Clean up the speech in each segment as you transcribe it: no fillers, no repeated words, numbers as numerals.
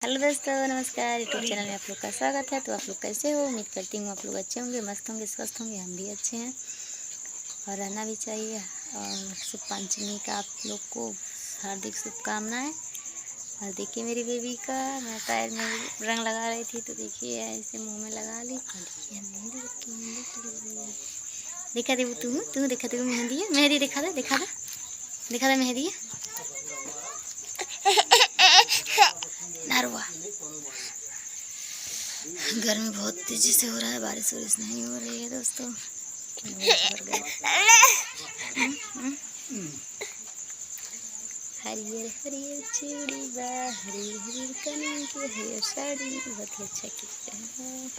Hello दोस्तों, नमस्कार। YouTube channel में आप लोग का स्वागत है। तो आप लोग कैसे हो? उम्मीद करती हूँ आप लोग अच्छे होंगे, मस्त होंगे, स्वस्थ होंगे। हम भी अच्छे हैं और रहना भी चाहिए। और शुभ पंचमी का आप लोग को हार्दिक शुभकामनाएं। और देखिए मेरी बेबी का, मैं पैर में रंग लगा रही थी तो देखिए ऐसे मुंह में लगा ली। और देखिए मेहंदी रखी, दिखा दे तू दिखा दे, मेहंदी है, मेहंदी दिखा दे, दिखा दे मेहंदी है नारुआ। गर्मी बहुत तेजी से हो रहा है, बारिश वारिश नहीं हो रही है दोस्तों। हरियर हरियर चूड़ी बा, हरियर हरियर कनी के हरियर साड़ी, बहुत ही अच्छा किया है।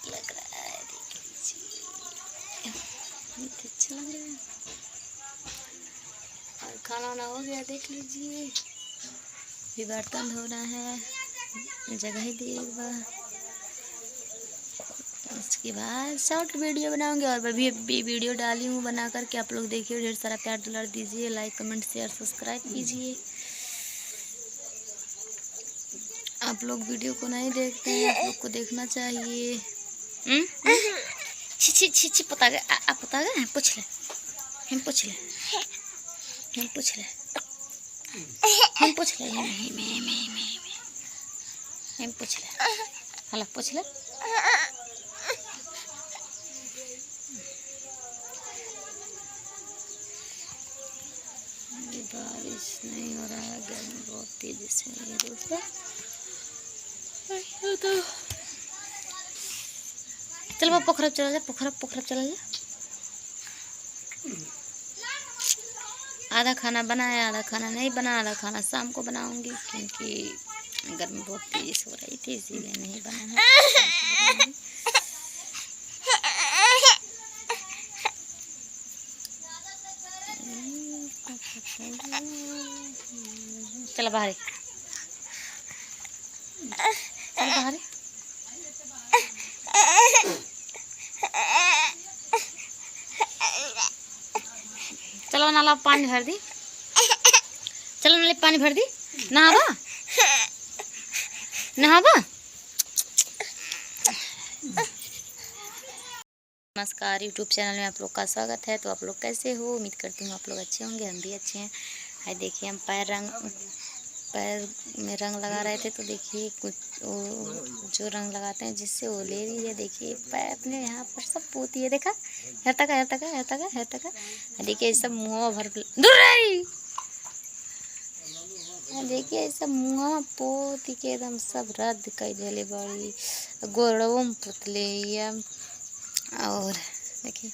लग रहा है, देख लीजिए, बहुत अच्छा लग रहा है। और खाना वाना हो गया, देख लीजिए। भी बर्तन धोना है, जगह ही देगा। उसके बाद शॉर्ट वीडियो बनाऊंगी और भी वीडियो डाली हूँ बना करके। आप लोग देखिए, ढेर सारा प्यार दुलार दीजिए, लाइक कमेंट शेयर सब्सक्राइब कीजिए। आप लोग वीडियो को नहीं देखते हैं, आप लोग को देखना चाहिए। छी पता गया, पता गया, पूछ ले, हम पूछ ले, हम पूछ ले, हम पूछ ले, हम पूछ ले, हला पूछ ले। बारिश नहीं हो रहा है, गर्मी बहुत तेजी से हो रही है दोस्तों। चल वो पोखरा चला जा, पोखरा चला जा। आधा खाना बनाया, आधा खाना नहीं बना। आधा खाना शाम को बनाऊंगी क्योंकि गर्मी बहुत तेजी से हो रही थी, इसीलिए नहीं बना है। चल बाहर, चल बाहर। चलो नाला पानी भर दी, चलो नाले पानी भर दी। नहावा नहावा। नमस्कार, यूट्यूब चैनल में आप लोग का स्वागत है। तो आप लोग कैसे हो? उम्मीद करती हूँ आप लोग अच्छे होंगे, हम भी अच्छे हैं। हाय देखिए, हम पैर में रंग लगा रहे थे तो देखिए कुछ जो रंग लगाते हैं जिससे वो ले लीजिए। देखिए पैर अपने यहाँ पर सब पोती है, देखा, हर तक। देखिए सब मुँह भर दूर रही। देखिए सब मुँह पोती के एकदम सब रद्द कर देले बड़ी, गोड़ों में पुतले। और देखिए